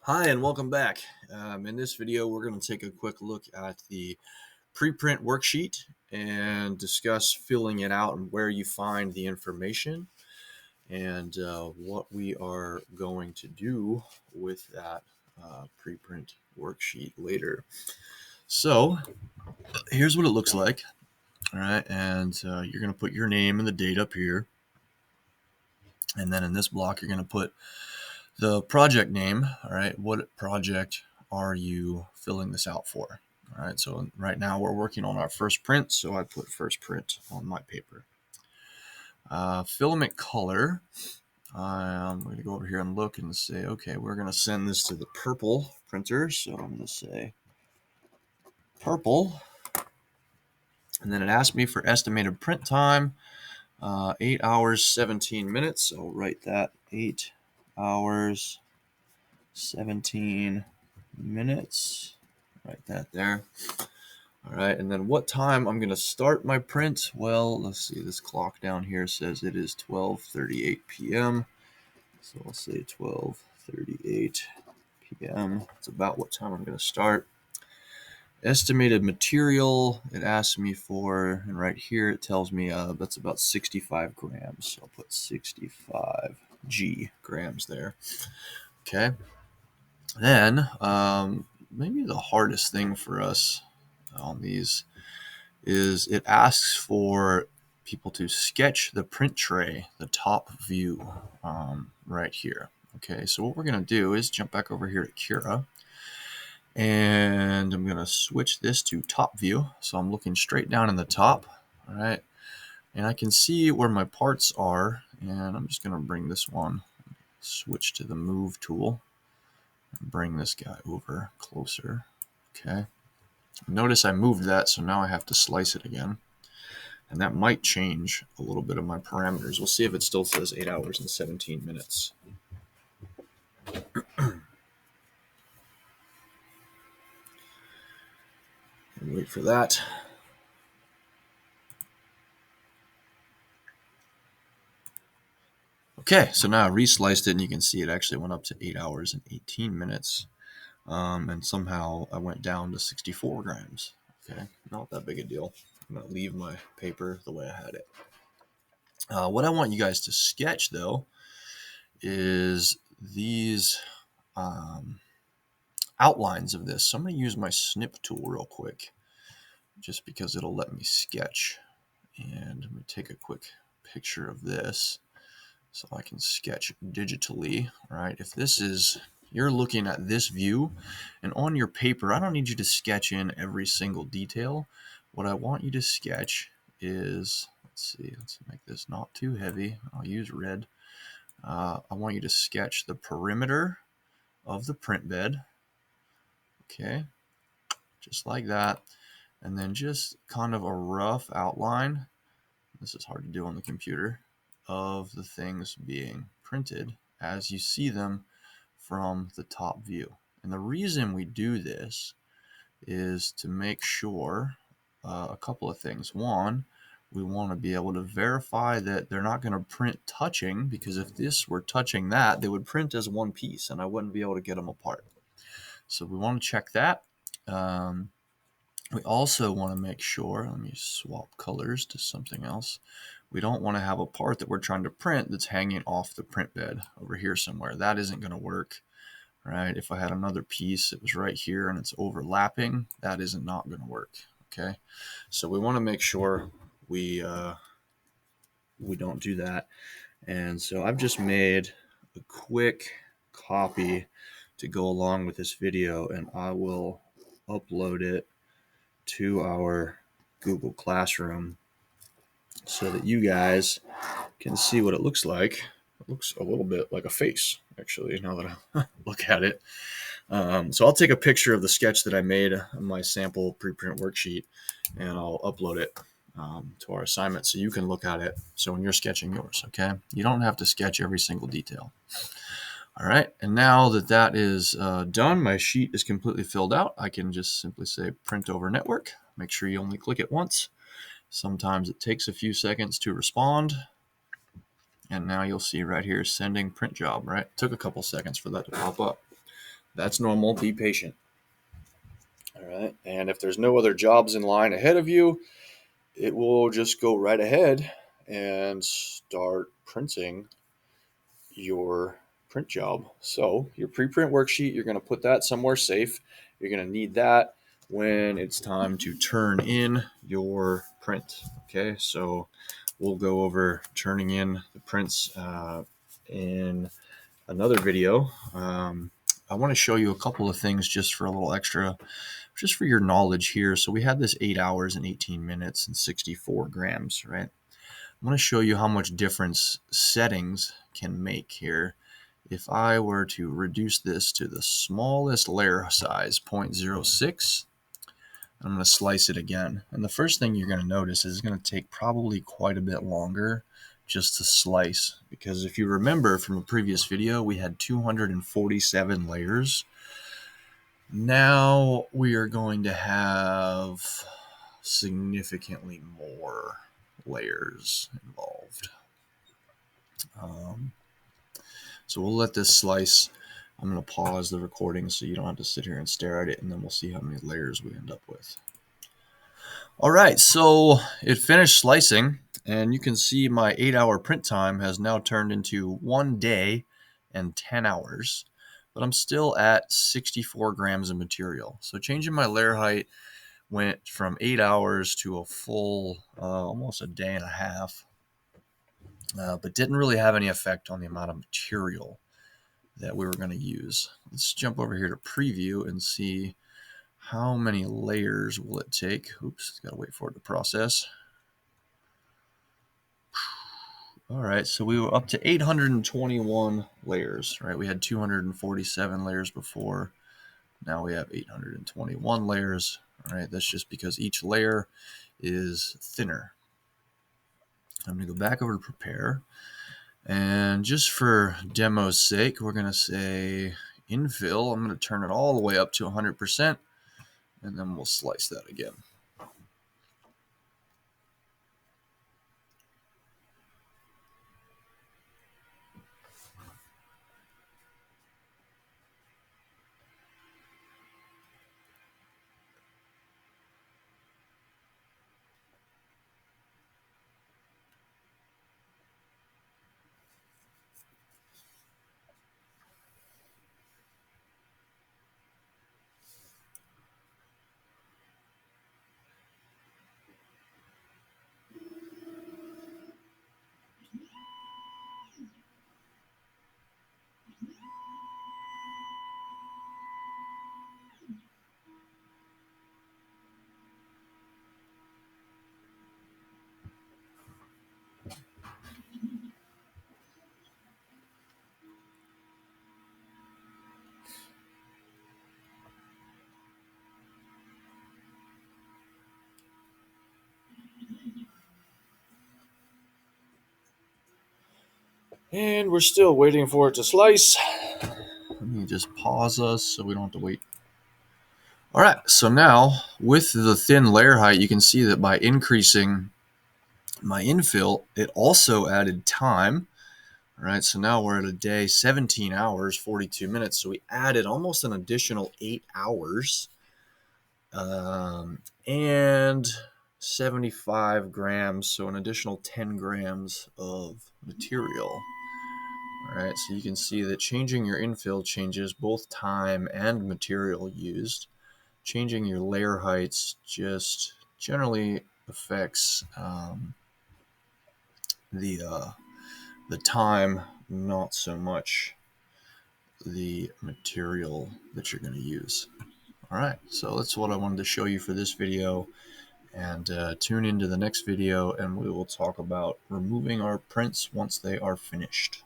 Hi and welcome back. In this video, we're going to take a quick look at the preprint worksheet and discuss filling it out and where you find the information and what we are going to do with that preprint worksheet later. So here's what it looks like. All right, and you're going to put your name and the date up here. And then in this block, you're going to put the project name. All right, what project are you filling this out for? All right, so right now we're working on our first print, so I put first print on my paper. Filament color, I'm going to go over here and look and say, okay, we're going to send this to the purple printer, so I'm going to say purple. And then it asked me for estimated print time, 8 hours, 17 minutes. So I'll write that 8 hours, 17 minutes. Write that there. All right, and then what time I'm going to start my print? Well, let's see, this clock down here says it is 12:38 p.m. So I'll say 12:38 p.m. It's about what time I'm going to start. Estimated material, it asks me for, and right here it tells me that's about 65 grams. So I'll put 65 grams there. Okay. Then maybe the hardest thing for us on these is it asks for people to sketch the print tray, the top view right here. Okay, so what we're going to do is jump back over here to Cura, and I'm going to switch this to top view. So I'm looking straight down in the top, all right, and I can see where my parts are, and I'm just going to bring this one, switch to the move tool, and bring this guy over closer. Okay, notice I moved that, so now I have to slice it again. And that might change a little bit of my parameters. We'll see if it still says 8 hours and 17 minutes. Wait for that. Okay, so now I resliced it, and you can see it actually went up to 8 hours and 18 minutes. And somehow I went down to 64 grams. Okay, not that big a deal. I'm going to leave my paper the way I had it. What I want you guys to sketch, though, is these outlines of this. So I'm going to use my snip tool real quick, just because it'll let me sketch. And I'm going to take a quick picture of this so I can sketch digitally, right? If this is, you're looking at this view, and on your paper, I don't need you to sketch in every single detail. What I want you to sketch is, let's see, let's make this not too heavy. I'll use red. I want you to sketch the perimeter of the print bed. Okay, just like that. And then just kind of a rough outline. This is hard to do on the computer, of the things being printed as you see them from the top view. And the reason we do this is to make sure a couple of things. One, we want to be able to verify that they're not going to print touching, because if this were touching that, they would print as one piece and I wouldn't be able to get them apart. So we want to check that. We also want to make sure, let me swap colors to something else. We don't want to have a part that we're trying to print that's hanging off the print bed over here somewhere. That isn't going to work, right? If I had another piece that was right here and it's overlapping, that is not going to work, okay? So we want to make sure we don't do that. And so I've just made a quick copy to go along with this video, and I will upload it to our Google Classroom so that you guys can see what it looks like. It looks a little bit like a face, actually, now that I look at it. So I'll take a picture of the sketch that I made on my sample preprint worksheet, and I'll upload it to our assignment so you can look at it. So when you're sketching yours, okay, you don't have to sketch every single detail. All right, and now that that is done, my sheet is completely filled out. I can just simply say print over network. Make sure you only click it once. Sometimes it takes a few seconds to respond. And now you'll see right here, sending print job, right? It took a couple seconds for that to pop up. That's normal. Be patient. All right. And if there's no other jobs in line ahead of you, it will just go right ahead and start printing your print job. So your preprint worksheet, you're going to put that somewhere safe. You're going to need that when it's time to turn in your print. Okay, so we'll go over turning in the prints in another video. I want to show you a couple of things just for a little extra, just for your knowledge here. So we had this 8 hours and 18 minutes and 64 grams, right? I'm going to show you how much difference settings can make here. If I were to reduce this to the smallest layer size, 0.06, I'm going to slice it again. And the first thing you're going to notice is it's going to take probably quite a bit longer just to slice. Because if you remember from a previous video, we had 247 layers. Now we are going to have significantly more layers involved. So we'll let this slice. I'm going to pause the recording so you don't have to sit here and stare at it, and then we'll see how many layers we end up with. All right, so it finished slicing, and you can see my 8-hour print time has now turned into 1 day and 10 hours, but I'm still at 64 grams of material. So changing my layer height went from 8 hours to a full, almost a day and a half, but didn't really have any effect on the amount of material that we were going to use. Let's jump over here to preview and see how many layers will it take. Oops, got to wait for it to process. All right, so we were up to 821 layers, right? We had 247 layers before. Now we have 821 layers. All right, that's just because each layer is thinner. I'm going to go back over to prepare. And just for demo's sake, we're going to say infill. I'm going to turn it all the way up to 100%, and then we'll slice that again. And we're still waiting for it to slice. Let me just pause us so we don't have to wait. All right, so now with the thin layer height, you can see that by increasing my infill, it also added time. All right, so now we're at a day, 17 hours, 42 minutes. So we added almost an additional 8 hours and 75 grams, so an additional 10 grams of material. All right, so you can see that changing your infill changes both time and material used. Changing your layer heights just generally affects the time, not so much the material that you're going to use. All right, so that's what I wanted to show you for this video, and tune into the next video and we will talk about removing our prints once they are finished.